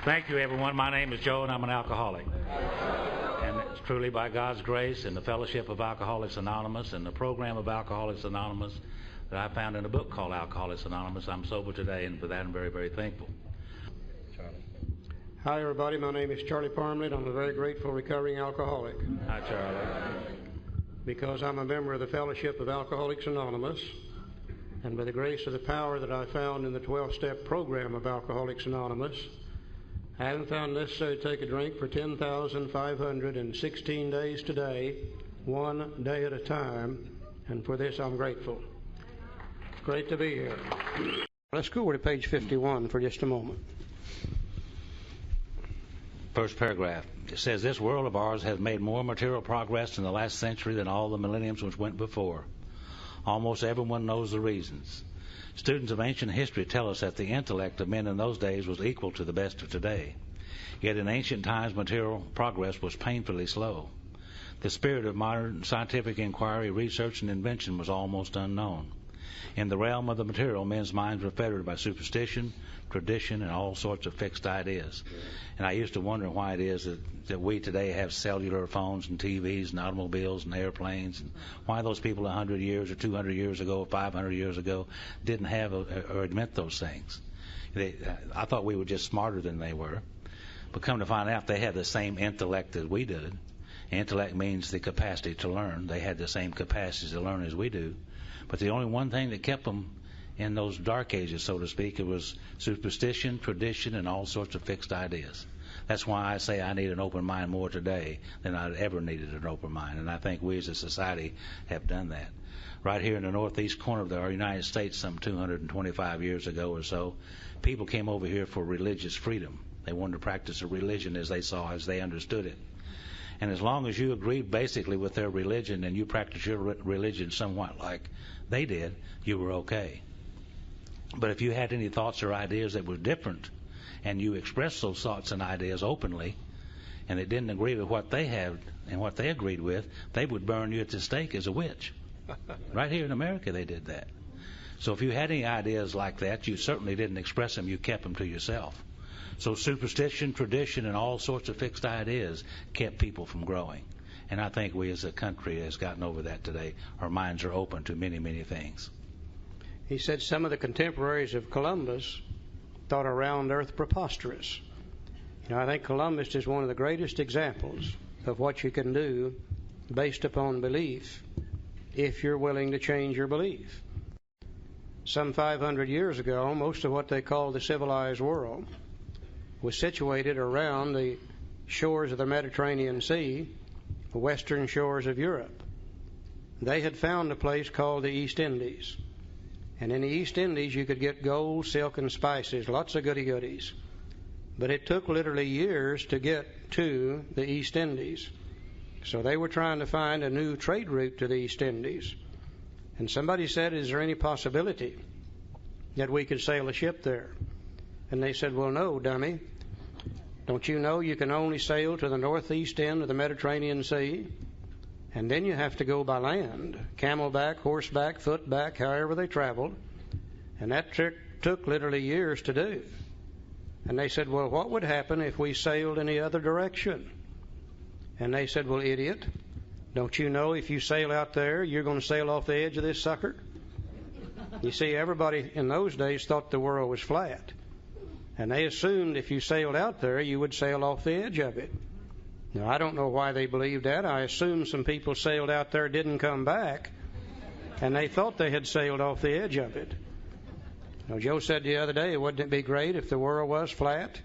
Thank you, everyone. My name is Joe, and I'm an alcoholic. And it's truly by God's grace and the fellowship of Alcoholics Anonymous and the program of Alcoholics Anonymous that I found in a book called Alcoholics Anonymous. I'm sober today, and for that I'm very, very thankful. Charlie. Hi, everybody. My name is Charlie Parmley, and I'm a very grateful recovering alcoholic. Hi, Charlie. Because I'm a member of the fellowship of Alcoholics Anonymous, and by the grace of the power that I found in the 12-step program of Alcoholics Anonymous, I haven't found it necessary to take a drink for 10,516 days today, one day at a time, and for this I'm grateful. It's great to be here. Let's go over to page 51 for just a moment. First paragraph. It says, this world of ours has made more material progress in the last century than all the millenniums which went before. Almost everyone knows the reasons. Students of ancient history tell us that the intellect of men in those days was equal to the best of today. Yet in ancient times, material progress was painfully slow. The spirit of modern scientific inquiry, research, and invention was almost unknown. In the realm of the material, men's minds were fettered by superstition, tradition, and all sorts of fixed ideas. And I used to wonder why it is that we today have cellular phones and TVs and automobiles and airplanes, and why those people 100 years or 200 years ago or 500 years ago didn't have or admit those things. I thought we were just smarter than they were. But come to find out, they had the same intellect as we did. Intellect means the capacity to learn. They had the same capacity to learn as we do. But the only one thing that kept them in those dark ages, so to speak, it was superstition, tradition, and all sorts of fixed ideas. That's why I say I need an open mind more today than I'd ever needed an open mind, and I think we as a society have done that. Right here in the northeast corner of our United States, some 225 years ago or so, people came over here for religious freedom. They wanted to practice a religion as they saw, as they understood it. And as long as you agreed basically with their religion and you practiced your religion somewhat like they did, you were okay. But if you had any thoughts or ideas that were different, and you expressed those thoughts and ideas openly, and it didn't agree with what they had and what they agreed with, they would burn you at the stake as a witch. Right here in America, they did that. So if you had any ideas like that, you certainly didn't express them. You kept them to yourself. So superstition, tradition, and all sorts of fixed ideas kept people from growing. And I think we as a country has gotten over that today. Our minds are open to many, many things. He said some of the contemporaries of Columbus thought a round earth preposterous. I think Columbus is one of the greatest examples of what you can do based upon belief if you're willing to change your belief. Some 500 years ago, most of what they call the civilized world was situated around the shores of the Mediterranean Sea, the western shores of Europe. They had found a place called the East Indies. And in the East Indies, you could get gold, silk, and spices, lots of goody-goodies. But it took literally years to get to the East Indies. So they were trying to find a new trade route to the East Indies. And somebody said, is there any possibility that we could sail a ship there? And they said, well, no, dummy. Don't you know you can only sail to the northeast end of the Mediterranean Sea? And then you have to go by land, camelback, horseback, footback, however they traveled. And that took literally years to do. And they said, well, what would happen if we sailed in the other direction? And they said, well, idiot, don't you know if you sail out there, you're going to sail off the edge of this sucker? You see, everybody in those days thought the world was flat. And they assumed if you sailed out there, you would sail off the edge of it. Now, I don't know why they believed that. I assume some people sailed out there, didn't come back, and they thought they had sailed off the edge of it. Now, Joe said the other day, wouldn't it be great if the world was flat?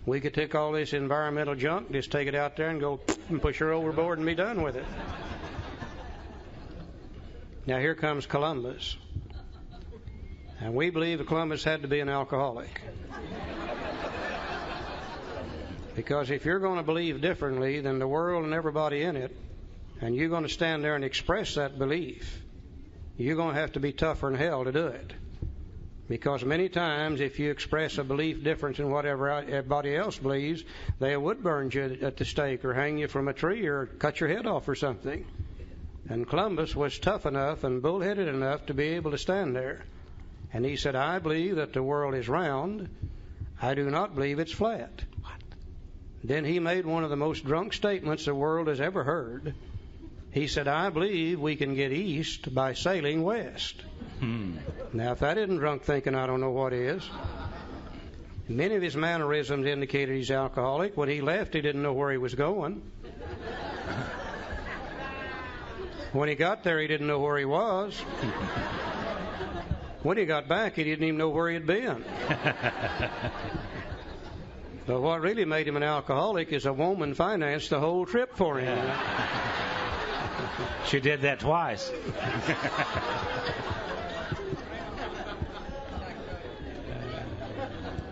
We could take all this environmental junk, just take it out there and go and push her overboard and be done with it. Now, here comes Columbus. And we believe that Columbus had to be an alcoholic. Because if you're going to believe differently than the world and everybody in it, and you're going to stand there and express that belief, you're going to have to be tougher than hell to do it. Because many times, if you express a belief different than whatever everybody else believes, they would burn you at the stake or hang you from a tree or cut your head off or something. And Columbus was tough enough and bullheaded enough to be able to stand there. And he said, I believe that the world is round. I do not believe it's flat. What? Then he made one of the most drunk statements the world has ever heard. He said, I believe we can get east by sailing west. Now, if that isn't drunk thinking, I don't know what is. Many of his mannerisms indicated he's alcoholic. When he left, he didn't know where he was going. When he got there, he didn't know where he was. When he got back, he didn't even know where he had been. But what really made him an alcoholic is a woman financed the whole trip for him. She did that twice.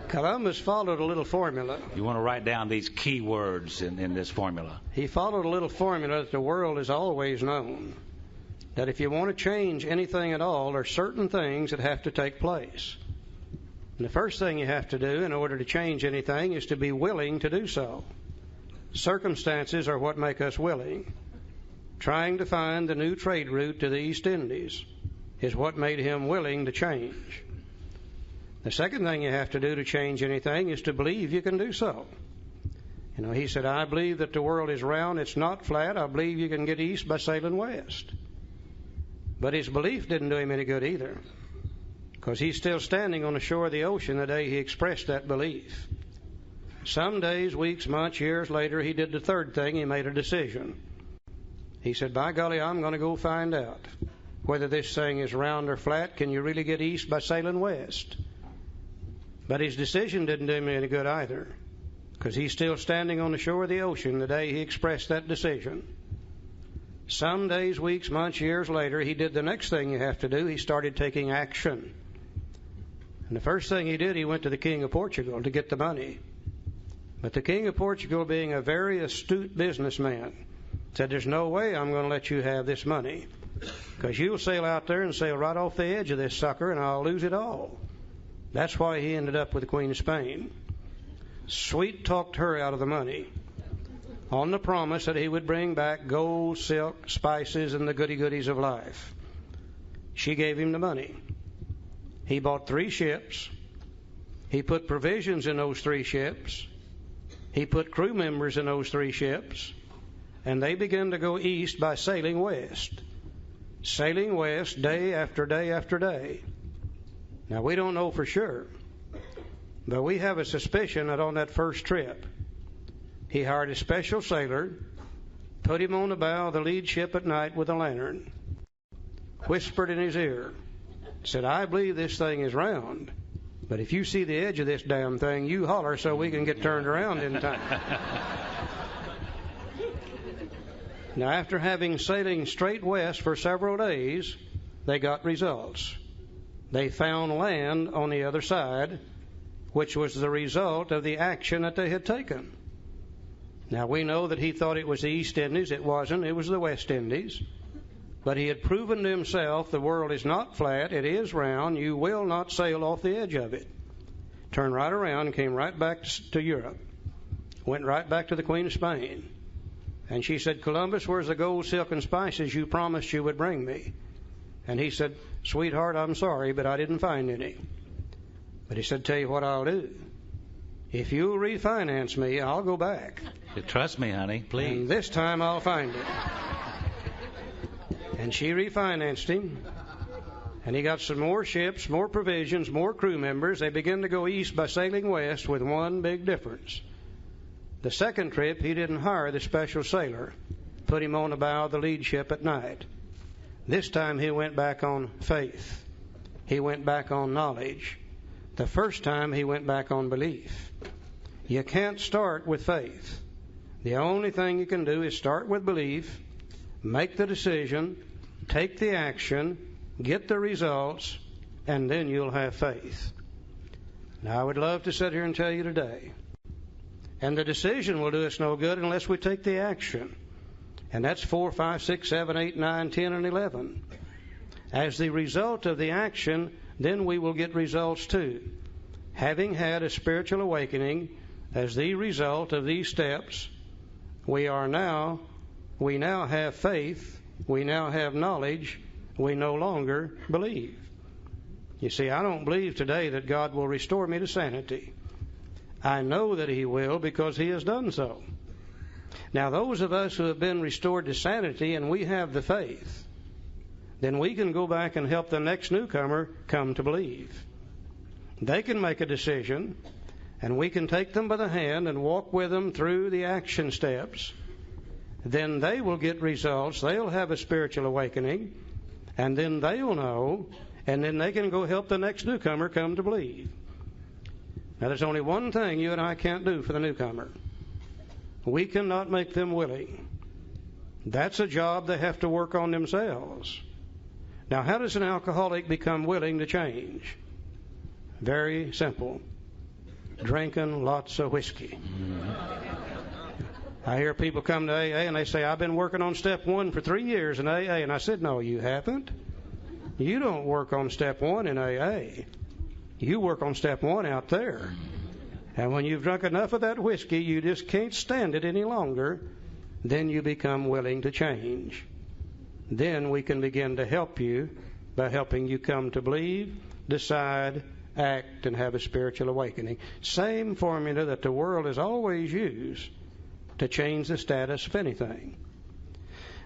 Columbus followed a little formula. You want to write down these key words in this formula. He followed a little formula that the world has always known. That if you want to change anything at all, there are certain things that have to take place. And the first thing you have to do in order to change anything is to be willing to do so. Circumstances are what make us willing. Trying to find the new trade route to the East Indies is what made him willing to change. The second thing you have to do to change anything is to believe you can do so. You know, he said, I believe that the world is round, it's not flat. I believe you can get east by sailing west. But his belief didn't do him any good either, because he's still standing on the shore of the ocean the day he expressed that belief. Some days, weeks, months, years later, he did the third thing. He made a decision. He said, by golly, I'm going to go find out whether this thing is round or flat. Can you really get east by sailing west? But his decision didn't do him any good either, because he's still standing on the shore of the ocean the day he expressed that decision. Some days, weeks, months, years later, he did the next thing you have to do. He started taking action. And the first thing he did, he went to the King of Portugal to get the money. But the King of Portugal, being a very astute businessman, said, there's no way I'm going to let you have this money, because you'll sail out there and sail right off the edge of this sucker, and I'll lose it all. That's why he ended up with the Queen of Spain. Sweet talked her out of the money on the promise that he would bring back gold, silk, spices, and the goody-goodies of life. She gave him the money. He bought 3 ships. He put provisions in those 3 ships. He put crew members in those 3 ships. And they began to go east by sailing west. Sailing west day after day after day. Now, we don't know for sure, but we have a suspicion that on that first trip, he hired a special sailor, put him on the bow of the lead ship at night with a lantern, whispered in his ear, said, I believe this thing is round, but if you see the edge of this damn thing, you holler so we can get turned around in time. Now, after having sailing straight west for several days, they got results. They found land on the other side, which was the result of the action that they had taken. Now, we know that he thought it was the East Indies. It wasn't. It was the West Indies. But he had proven to himself the world is not flat. It is round. You will not sail off the edge of it. Turned right around and came right back to Europe. Went right back to the Queen of Spain. And she said, Columbus, where's the gold, silk, and spices you promised you would bring me? And he said, sweetheart, I'm sorry, but I didn't find any. But he said, tell you what I'll do. If you'll refinance me, I'll go back. Trust me, honey, please. And this time I'll find it. And she refinanced him. And he got some more ships, more provisions, more crew members. They began to go east by sailing west with one big difference. The second trip, he didn't hire the special sailor, put him on the bow of the lead ship at night. This time he went back on faith. He went back on knowledge. The first time he went back on belief. You can't start with faith. The only thing you can do is start with belief, make the decision, take the action, get the results, and then you'll have faith. Now, I would love to sit here and tell you today, and the decision will do us no good unless we take the action. And that's 4, 5, 6, 7, 8, 9, 10, and 11. As the result of the action, then we will get results too. Having had a spiritual awakening as the result of these steps, we now have faith, we now have knowledge, we no longer believe. You see, I don't believe today that God will restore me to sanity. I know that He will because He has done so. Now, those of us who have been restored to sanity and we have the faith, then we can go back and help the next newcomer come to believe. They can make a decision, and we can take them by the hand and walk with them through the action steps. Then they will get results. They'll have a spiritual awakening, and then they'll know, and then they can go help the next newcomer come to believe. Now, there's only one thing you and I can't do for the newcomer. We cannot make them willing. That's a job they have to work on themselves. Now, how does an alcoholic become willing to change? Very simple. Drinking lots of whiskey. I hear people come to AA and they say, I've been working on step 1 for 3 years in AA. And I said, no, you haven't. You don't work on step 1 in AA. You work on step 1 out there. And when you've drunk enough of that whiskey, you just can't stand it any longer, then you become willing to change. Then we can begin to help you by helping you come to believe, decide, act, and have a spiritual awakening. Same formula that the world has always used to change the status of anything.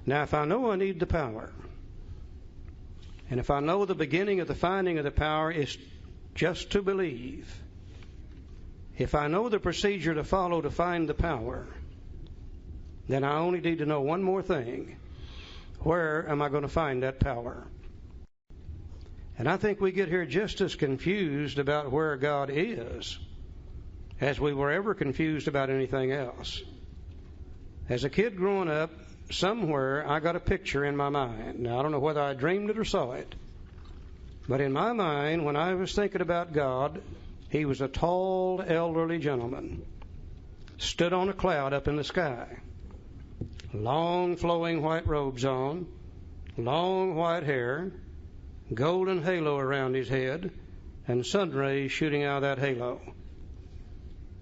Now, if I know I need the power, and if I know the beginning of the finding of the power is just to believe, if I know the procedure to follow to find the power, then I only need to know one more thing. Where am I going to find that power? And I think we get here just as confused about where God is as we were ever confused about anything else. As a kid growing up, somewhere I got a picture in my mind. Now, I don't know whether I dreamed it or saw it, but in my mind, when I was thinking about God, He was a tall, elderly gentleman, stood on a cloud up in the sky, long flowing white robes on, long white hair, golden halo around his head, and sun rays shooting out of that halo,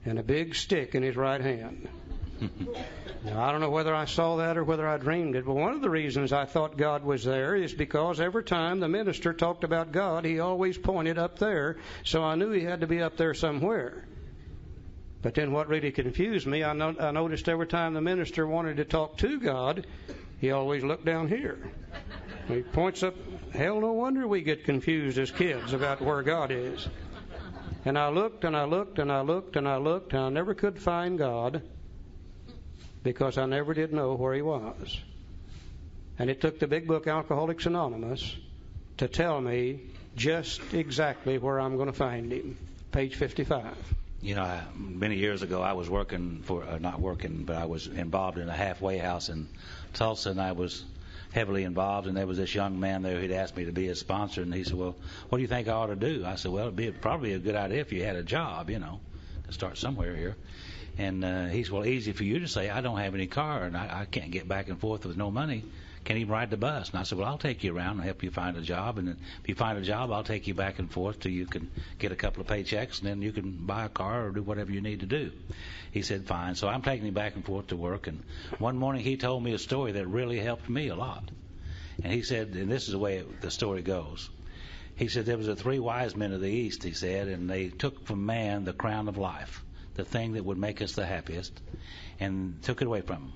and a big stick in his right hand. Now, I don't know whether I saw that or whether I dreamed it, but one of the reasons I thought God was there is because every time the minister talked about God, he always pointed up there, so I knew he had to be up there somewhere. But then what really confused me, I noticed every time the minister wanted to talk to God, he always looked down here. He points up. Hell, no wonder we get confused as kids about where God is. And I looked and I looked and I looked and I looked, and I never could find God, because I never did know where He was. And it took the big book Alcoholics Anonymous to tell me just exactly where I'm going to find Him. Page 55. You know, many years ago I was working for, not working, but I was involved in a halfway house in Tulsa, and I was heavily involved, and there was this young man there who'd asked me to be his sponsor, and he said, well, what do you think I ought to do? I said, well, it'd be probably a good idea if you had a job, you know, to start somewhere here. And he said, well, easy for you to say, I don't have any car, and I can't get back and forth with no money. Can't even ride the bus. And I said, well, I'll take you around and help you find a job. And then if you find a job, I'll take you back and forth till you can get a couple of paychecks, and then you can buy a car or do whatever you need to do. He said, fine. So I'm taking him back and forth to work. And one morning he told me a story that really helped me a lot. And he said, and this is the way the story goes. He said, there was 3 wise men of the East, he said, and they took from man the crown of life, the thing that would make us the happiest, and took it away from him.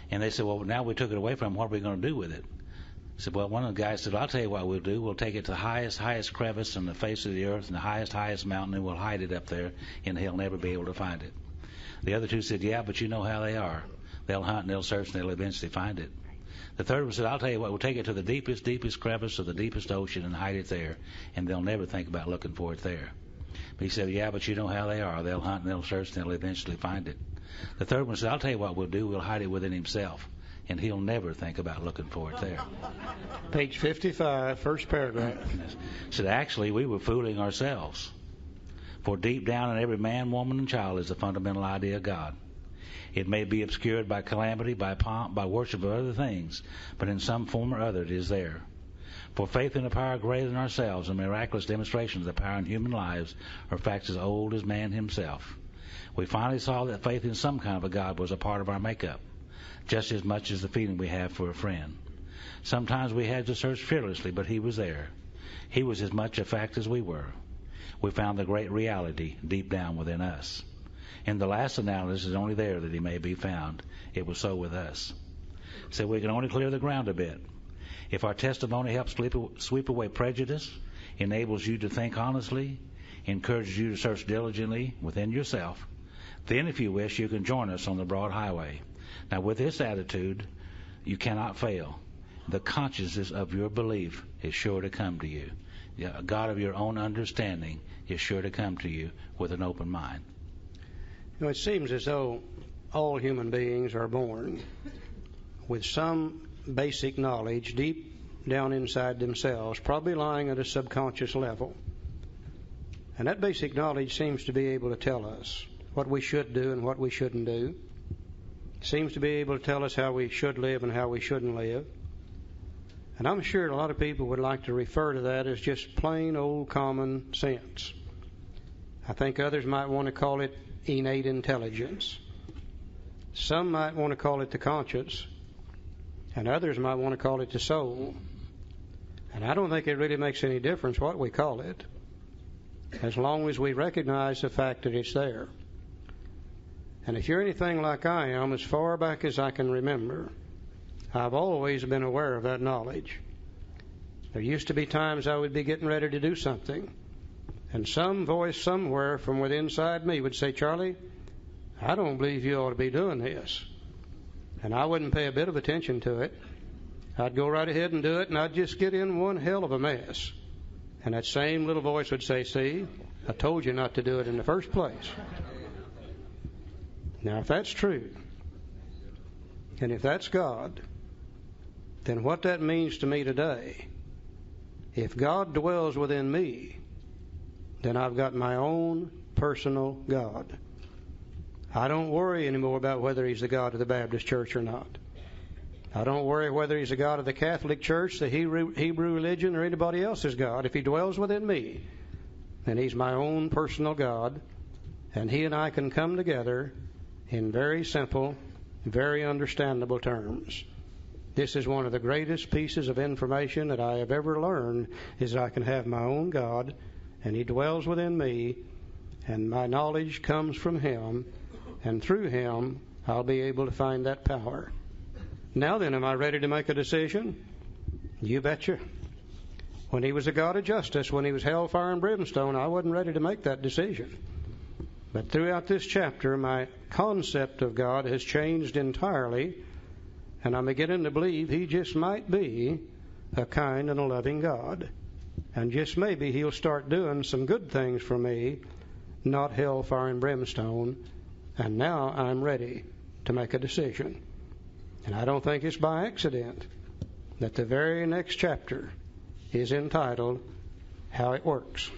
And they said, well, now we took it away from him, what are we going to do with it? He said, well, one of the guys said, I'll tell you what we'll do. We'll take it to the highest crevice on the face of the earth and the highest mountain, and we'll hide it up there, and he'll never be able to find it. The other 2 said, yeah, but you know how they are. They'll hunt and they'll search and they'll eventually find it. The third one said, I'll tell you what, we'll take it to the deepest crevice of the deepest ocean and hide it there, and they'll never think about looking for it there. But he said, yeah, but you know how they are. They'll hunt and they'll search and they'll eventually find it. The third one said, I'll tell you what we'll do. We'll hide it within himself, and he'll never think about looking for it there. Page 55, first paragraph. Said, actually, we were fooling ourselves. For deep down in every man, woman, and child is the fundamental idea of God. It may be obscured by calamity, by pomp, by worship of other things, but in some form or other it is there. For faith in a power greater than ourselves and miraculous demonstrations of the power in human lives are facts as old as man himself. We finally saw that faith in some kind of a God was a part of our makeup, just as much as the feeling we have for a friend. Sometimes we had to search fearlessly, but He was there. He was as much a fact as we were. We found the great reality deep down within us. In the last analysis, it's only there that he may be found. It was so with us. So we can only clear the ground a bit. If our testimony helps sweep away prejudice, enables you to think honestly, encourages you to search diligently within yourself, then if you wish, you can join us on the broad highway. Now, with this attitude, you cannot fail. The consciousness of your belief is sure to come to you. A God of your own understanding is sure to come to you with an open mind. You know, it seems as though all human beings are born with some basic knowledge deep down inside themselves, probably lying at a subconscious level. And that basic knowledge seems to be able to tell us what we should do and what we shouldn't do. It seems to be able to tell us how we should live and how we shouldn't live. And I'm sure a lot of people would like to refer to that as just plain old common sense. I think others might want to call it innate intelligence. Some might want to call it the conscience, and others might want to call it the soul. And I don't think it really makes any difference what we call it, as long as we recognize the fact that it's there. And if you're anything like I am, as far back as I can remember, I've always been aware of that knowledge. There used to be times I would be getting ready to do something, and some voice somewhere from within inside me would say, "Charlie, I don't believe you ought to be doing this." And I wouldn't pay a bit of attention to it. I'd go right ahead and do it, and I'd just get in one hell of a mess. And that same little voice would say, "See, I told you not to do it in the first place." Now, if that's true, and if that's God, then what that means to me today, if God dwells within me, then I've got my own personal God. I don't worry anymore about whether He's the God of the Baptist Church or not. I don't worry whether He's the God of the Catholic Church, the Hebrew religion, or anybody else's God. If He dwells within me, then He's my own personal God, and He and I can come together in very simple, very understandable terms. This is one of the greatest pieces of information that I have ever learned, is that I can have my own God, and He dwells within me, and my knowledge comes from Him, and through Him I'll be able to find that power. Now then, am I ready to make a decision? You betcha. When He was a God of justice, when He was hellfire and brimstone, I wasn't ready to make that decision. But throughout this chapter, my concept of God has changed entirely, and I'm beginning to believe He just might be a kind and a loving God. And just maybe He'll start doing some good things for me, not hellfire and brimstone. And now I'm ready to make a decision. And I don't think it's by accident that the very next chapter is entitled How It Works.